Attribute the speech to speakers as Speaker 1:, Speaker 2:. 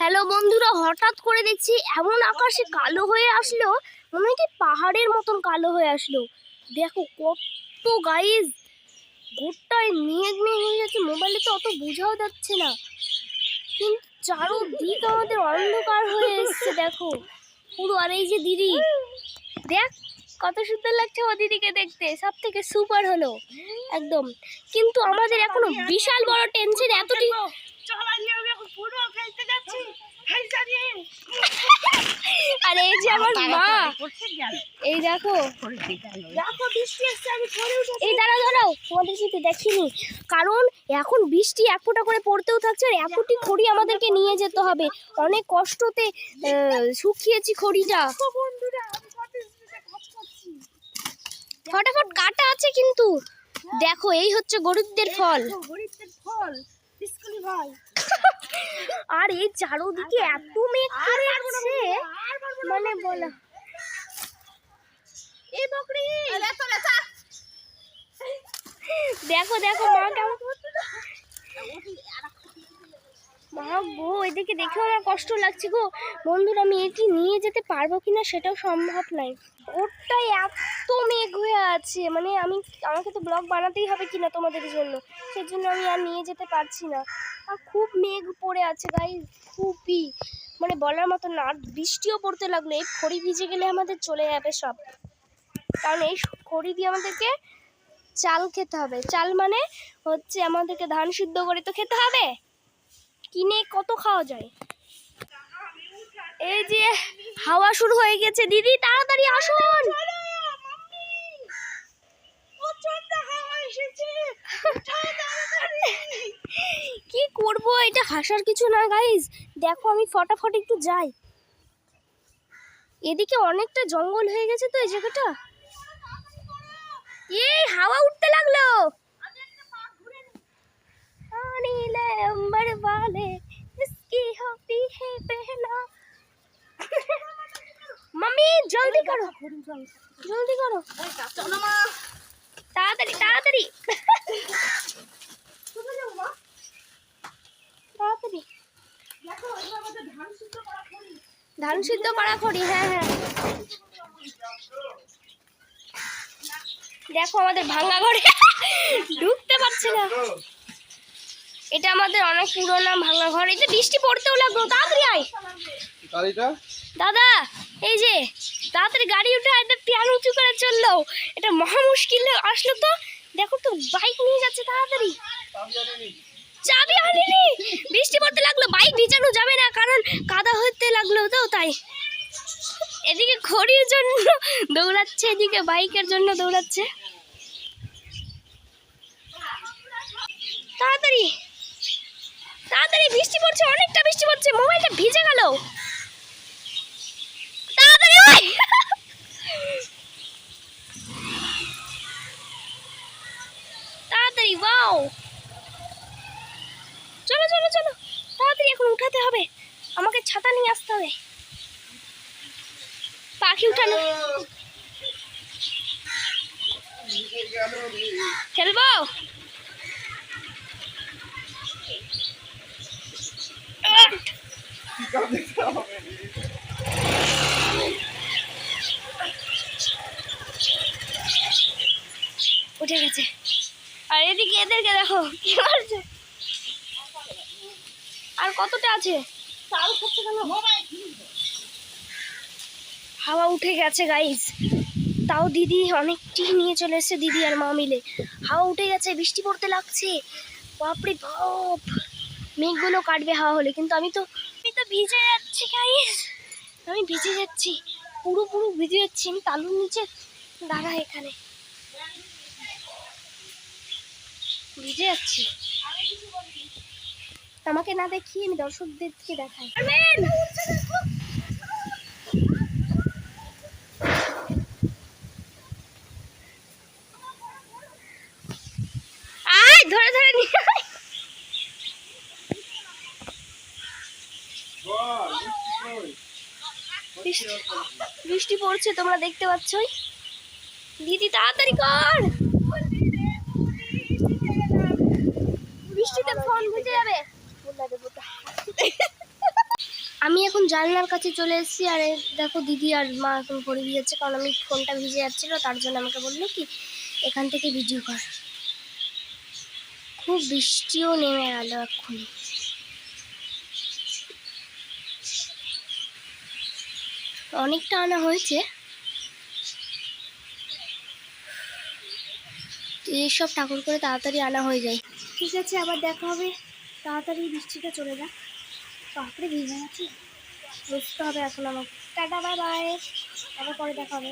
Speaker 1: Hello বন্ধুরা, হঠাৎ করে দেখছি এমন আকাশে কালো হয়ে আসলো, মনে হয় কি পাহাড়ের মতন কালো হয়ে আসলো। দেখো কত গাইস, গোটায় মেঘ মেঘ হয়ে যাচ্ছে। মোবাইলে তো অত বোঝাও যাচ্ছে না, কিন্তু চারোদিক আমাদের অন্ধকার হয়ে এসছে। দেখো পুরো, আর এই যে দিদি, দেখ কত সুন্দর লাগছে ও দিদিকে দেখতে, সব থেকে সুপার হলো একদম। কিন্তু আমাদের এখনো বিশাল বড় টেনশন, এতটি আর এই যে আমার মা, এই দেখো এই দাঁড়া দাঁড়াও, তোমাদের সাথে দেখিনি, কারণ এখন বৃষ্টি এক ফোঁটা করে পড়তেও থাকছে। আর এতটি খড়ি আমাদেরকে নিয়ে যেতে হবে, অনেক কষ্টতে শুকিয়েছি খড়িটা। ফটাফট কাটা আছে কিন্তু দেখো, এই হচ্ছে গরিবদের ফল। আর এই চারোদিকে এত মেঘ করে আছে, মানে বলা। দেখো দেখো মা কেমন, মা গো এদিকে দেখে আমার কষ্ট লাগছে গো বন্ধুরা। আমি এটি নিয়ে যেতে পারবো কিনা সেটাও সম্ভব নাই, ওটাই এত মেঘ হয়ে আছে। মানে আমাকে তো ব্লগ বানাতেই হবে কিনা তোমাদের জন্য, সেজন্য আমি আর নিয়ে যেতে পারছি না। আর খুব মেঘ পড়ে আছে গাইস, খুবই, মানে বলার মতো না। আর বৃষ্টিও পড়তে লাগলো, এই খড়ি ভিজে গেলে আমাদের চলে যাবে সব। কারণ এই খড়ি দিয়ে আমাদেরকে চাল খেতে হবে। চাল মানে হচ্ছে আমাদেরকে ধান সিদ্ধ করে তো খেতে হবে, কিনে কত খাওয়া যায়। এই যে হাওয়া শুরু হয়ে গেছে, দিদি তাড়াতাড়ি আসুন। কি করব, এটা হাসার কিছু না গাইস। দেখো আমি ফটাফট একটু যাই, এদিকে অনেকটা জঙ্গল হয়ে গেছে তো এই জায়গাটা। এই হাওয়া উঠতে লাগলো, মাম্মি জলদি করো, জলদি করো, তাড়াতাড়ি তাড়াতাড়ি তাড়াতাড়ি। ধান সিদ্ধ করা খড়ি, হ্যাঁ হ্যাঁ। দেখো আমাদের ভাঙা ঘরে ঢুকতে পারছে না, এটা আমাদের অনেক পুরোনো ভাঙা ঘর। এই যে বৃষ্টি পড়তেও লাগলো, তাড়াতাড়ি আয় দাদা। এই যে তাড়াতাড়ি গাড়ি উঠে একটা প্যান উঁচু করে চললো, এটা মহা মুশকিল আসলো তো। দেখো তো বাইক নিয়ে যাচ্ছে, তাড়াতাড়ি। চাবি আনিনি, বৃষ্টি পড়তে লাগলো, বাইক ভিজানো যাবে না কারণ কাদা হতে লাগলো তো, তাই। এদিকে খড়ির জন্য দৌড়াচ্ছে, এদিকে বাইকের জন্য দৌড়াচ্ছে। তাড়াতাড়ি তাড়াতাড়ি, বৃষ্টি পড়ছে, অনেকটা বৃষ্টি পড়ছে, মোবাইলটা ভিজে গেল। তাড়াতাড়ি তাড়াতাড়ি, ওয়াও, চলো চলো চলো তাড়াতাড়ি, এখন উঠাতে হবে, আমাকে ছাতা নিয়ে আসতে হবে। পাখি উঠানো, খেলবো। উঠে গেছে, আর এদিকে এদেরকে দেখো কি করছে। আর কতটা আছে, হাওয়া উঠে গেছে গাইস। তাও দিদি অনেকটি নিয়ে চলে এসেছে, দিদি আর মা মিলে। হাওয়া উঠে গেছে, বৃষ্টি পড়তে লাগছে, বাপরে বাপ। মেঘগুলো কাটবে হাওয়া হলে, কিন্তু আমি তো ভিজে যাচ্ছি গাইস, আমি ভিজে যাচ্ছি, পুরো ভিজে যাচ্ছি। আমি তালুর নিচে দাঁড়া, এখানে ভিজে যাচ্ছি। আমাকে না দেখিয়ে আমি দর্শকদেরকে দেখাই। আয় ধরে ধরে নিয়ে বৃষ্টি পড়ছে, তোমরা দেখতে পাচ্ছই। দিদি তাড়াতাড়ি কর, বৃষ্টিতে ফোন ভিজে যাবে। আমি এখন জানলার কাছে চলে এসেছি, আর দেখো দিদি আর মা এখন করে দিয়েছে, কারণ আমি ফোনটা ভিজে যাচ্ছিল, তার জন্য আমাকে বললো কি এখান থেকে ভিডিও কর। খুব বৃষ্টিও নেমে গেল এক্ষুনি। অনেকটা আনা হয়েছে, এইসব ঠাকুর করে তাড়াতাড়ি আনা হয়ে যায়। ঠিক আছে, আবার দেখা হবে, তাড়াতাড়ি বৃষ্টিটা চলে যাক। তারপরে ভিজে গেছি, বুঝতে হবে এখন আমাকে। টাটা, বাই বাই, আবার পরে দেখা হবে।